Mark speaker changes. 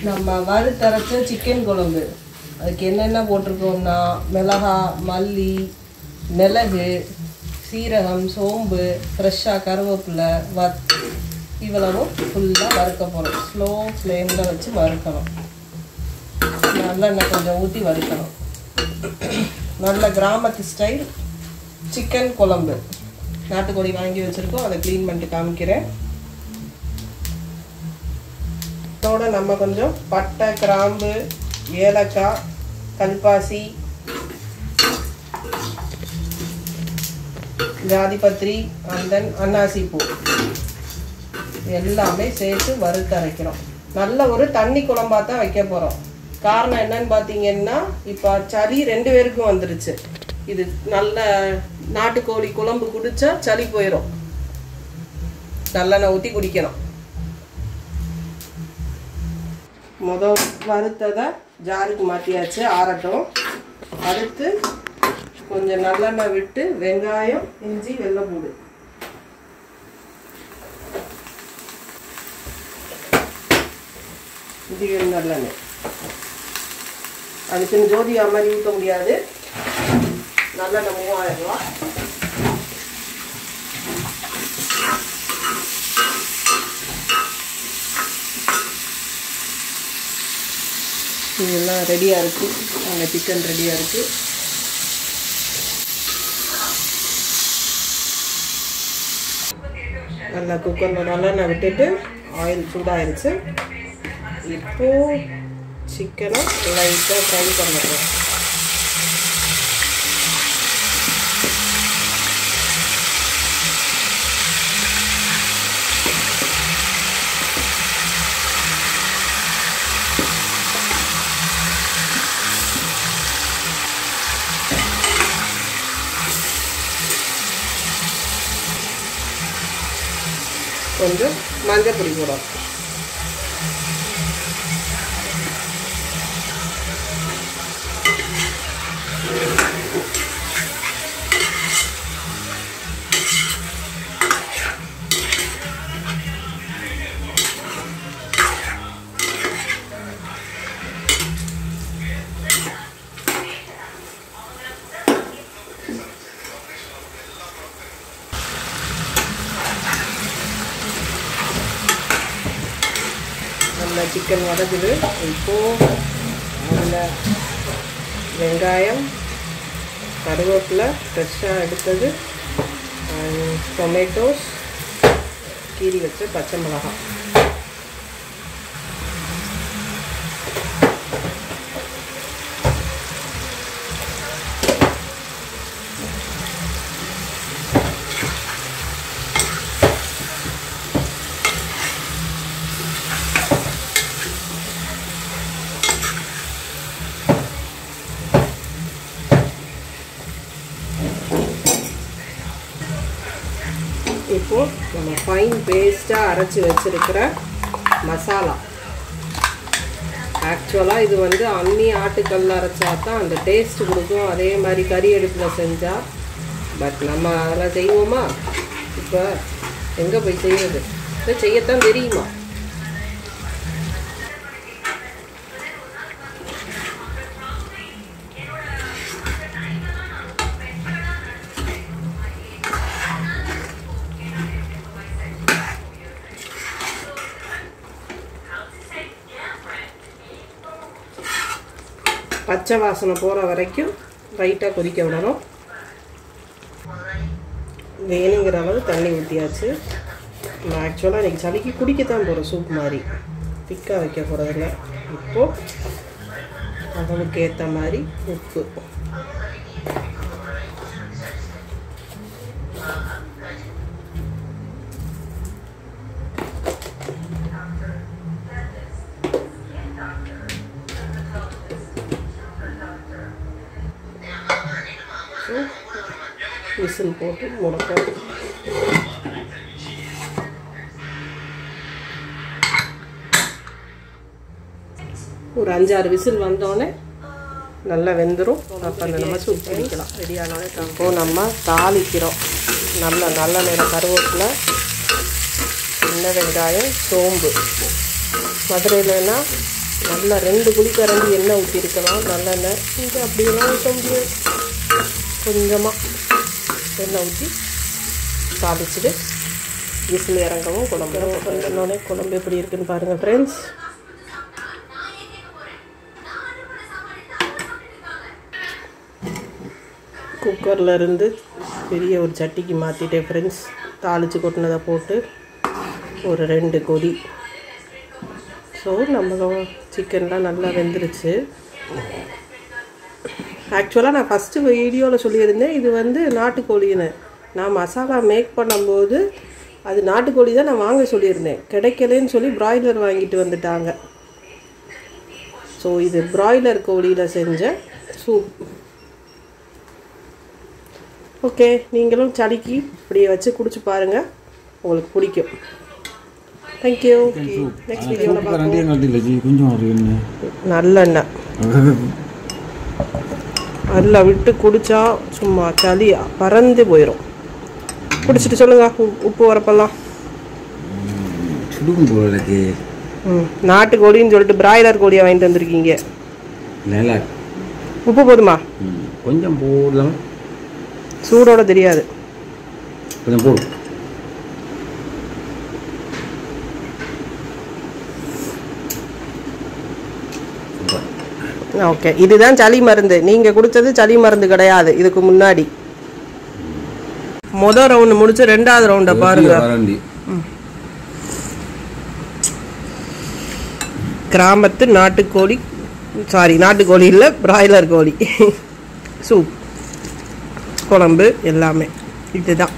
Speaker 1: நம்ம வறுத்தரைச்ச சிக்கன் குழம்பு. அதுக்கு என்னென்ன போட்டிருக்கோம்னா மிளகாய், மல்லி, மிளகு, சீரகம், சோம்பு, ஃப்ரெஷ்ஷாக கருவேப்பிலை, இவ்வளவும் ஃபுல்லாக வறுக்க போகிறோம். ஸ்லோ ஃப்ளேமில் வச்சு வறுக்கணும். நல்லெண்ணெய் கொஞ்சம் ஊற்றி வறுக்கணும். நல்ல கிராமத்து ஸ்டைல் சிக்கன் குழம்பு. நாட்டுக்கோழி வாங்கி வச்சுருக்கோம், அதை க்ளீன் பண்ணிட்டு காமிக்கிறேன். அதோட நம்ம கொஞ்சம் பட்டை, கிராம்பு, ஏலக்காய், கல்பாசி, ஜாதிபத்திரி, அண்ட் தென் அன்னாசி பூ எல்லாமே சேர்த்து வறுத்து அரைக்கிறோம். நல்ல ஒரு தண்ணி குழம்பா தான் வைக்க போகிறோம். காரணம் என்னன்னு பார்த்தீங்கன்னா, இப்போ சளி 2 பேருக்கும் வந்துருச்சு. இது நல்ல நாட்டுக்கோழி குழம்பு குடிச்சா சளி போயிடும். நல்லெண்ணெய் ஊற்றி குடிக்கணும். முதல் வறுத்ததை ஜாருக்கு மாற்றியாச்சு, ஆறட்டும். அடுத்து கொஞ்சம் நல்லெண்ணெய் விட்டு வெங்காயம், இஞ்சி, வெள்ளைப்பூடு, இது நல்லெண்ணெய். அதுக்குன்னு ஜோதியா மாதிரி ஊற்ற முடியாது. நல்லெண்ணெய் 3000 ரூபா. இதெல்லாம் ரெடியாக இருக்குது. அந்த சிக்கன் ரெடியாக இருக்குது. நல்லா குக்கரில் நல்லெண்ணெய் விட்டுட்டு ஆயில் சூடாகிடுச்சு. இப்போது சிக்கனை லைட்டாக ஃப்ரை பண்ணுறோம். கொஞ்சம் மஞ்சள் பொடி போடும். சிக்கன் வதக்குது. இப்போது அதில் வெங்காயம், கருவேப்பிலை ஃப்ரெஷ்ஷாக எடுத்தது, டொமேட்டோஸ், கீரி வச்ச பச்சை மிளகாய், இப்போது நம்ம ஃபைன் பேஸ்ட்டாக அரைச்சி வச்சுருக்கிற மசாலா. ஆக்சுவலாக இது வந்து அம்மி ஆட்டுக்கல்ல அரைச்சா தான் அந்த டேஸ்ட் கொடுக்கும். அதே மாதிரி கறி அடுப்பில் செஞ்சால். பட் நம்ம அதெல்லாம் செய்வோமா? இப்போ எங்கே போய் செய்கிறது? இதை செய்யத்தான் தெரியுமா? பச்சை வாசனை போகிற வரைக்கும் லைட்டாக கொதிக்க விடணும். வேணுங்கிற அளவு தண்ணி ஊற்றியாச்சு. நான் ஆக்சுவலாக இன்றைக்கி சளிக்கு குடிக்கத்தான் போகிறேன். சூப் மாதிரி திக்காக வைக்க போகிறதில்ல. இப்போது அளவுக்கு ஏற்ற மாதிரி உப்பு, விசில் போட்டு மூடணும். ஒரு 5-6 விசில் வந்தோடனே நல்லா வெந்துடும். அப்போ அந்த நம்ம சூப் பிடிக்கலாம். ரெடியானோடனே இப்போது நம்ம தாளிக்கிறோம். நல்ல நேரம் கருவேப்பிலை, சின்ன வெங்காயம், சோம்பு. மதுரையிலனா நல்லா 2 குழிக்கரண்டி எண்ணெய் ஊற்றிருக்கலாம். நல்லெண்ணெய் இங்கே அப்படியெல்லாம் ஊற்ற முடியாது. கொஞ்சமாக எண்ணெய் ஊற்றி தாளிச்சுட்டு விசில் இறங்கவும் குழம்பு குழம்பு எப்படி இருக்குன்னு பாருங்கள் ஃப்ரெண்ட்ஸ். குக்கரில் இருந்து பெரிய ஒரு சட்டிக்கு மாற்றிட்டேன் ஃப்ரெண்ட்ஸ். தாளித்து கொட்டினதை போட்டு ஒரு 2 கொதி. ஸோ நம்ம சிக்கன்லாம் நல்லா வெந்துருச்சு. ஆக்சுவலாக நான் ஃபஸ்ட்டு வீடியோவில் சொல்லியிருந்தேன் இது வந்து நாட்டுக்கோழின்னு. நான் மசாலா மேக் பண்ணும்போது அது நாட்டுக்கோழி தான் நான் வாங்க சொல்லியிருந்தேன். கிடைக்கலன்னு சொல்லி பிராய்லர் வாங்கிட்டு வந்துட்டாங்க. ஸோ இது பிராய்லர் கோழியில் செஞ்ச சூப். ஓகே, நீங்களும் சளிக்கு இப்படியே வச்சு குடிச்சு பாருங்கள், உங்களுக்கு பிடிக்கும். தேங்க்யூ. நெக்ஸ்ட் வீடியோவில் பார்ப்போம். நல்லெண்ணெய் நல்லா விட்டு குடித்தா சும்மா சளி பறந்து போயிடும். குடிச்சிட்டு சொல்லுங்கள் உப்பு வரப்பெல்லாம். நாட்டுக்கோழின்னு சொல்லிட்டு பிராய்லர் கோழியை வாங்கிட்டு வந்திருக்கீங்க. உப்பு போதுமா?
Speaker 2: கொஞ்சம் போடலாம்.
Speaker 1: சூடோட தெரியாது.
Speaker 2: கொஞ்சம் போடு.
Speaker 1: ஓகே, இதுதான் சளி மருந்து. நீங்கள் குடித்தது சளி மருந்து கிடையாது. இதுக்கு முன்னாடி மொதல் ரவுண்டு முடிச்சு 2வது ரவுண்டை பாருங்க. கிராமத்து நாட்டுக்கோழி, நாட்டுக்கோழி இல்லை, பிராய்லர் கோழி சூப் குழம்பு எல்லாமே இதுதான்.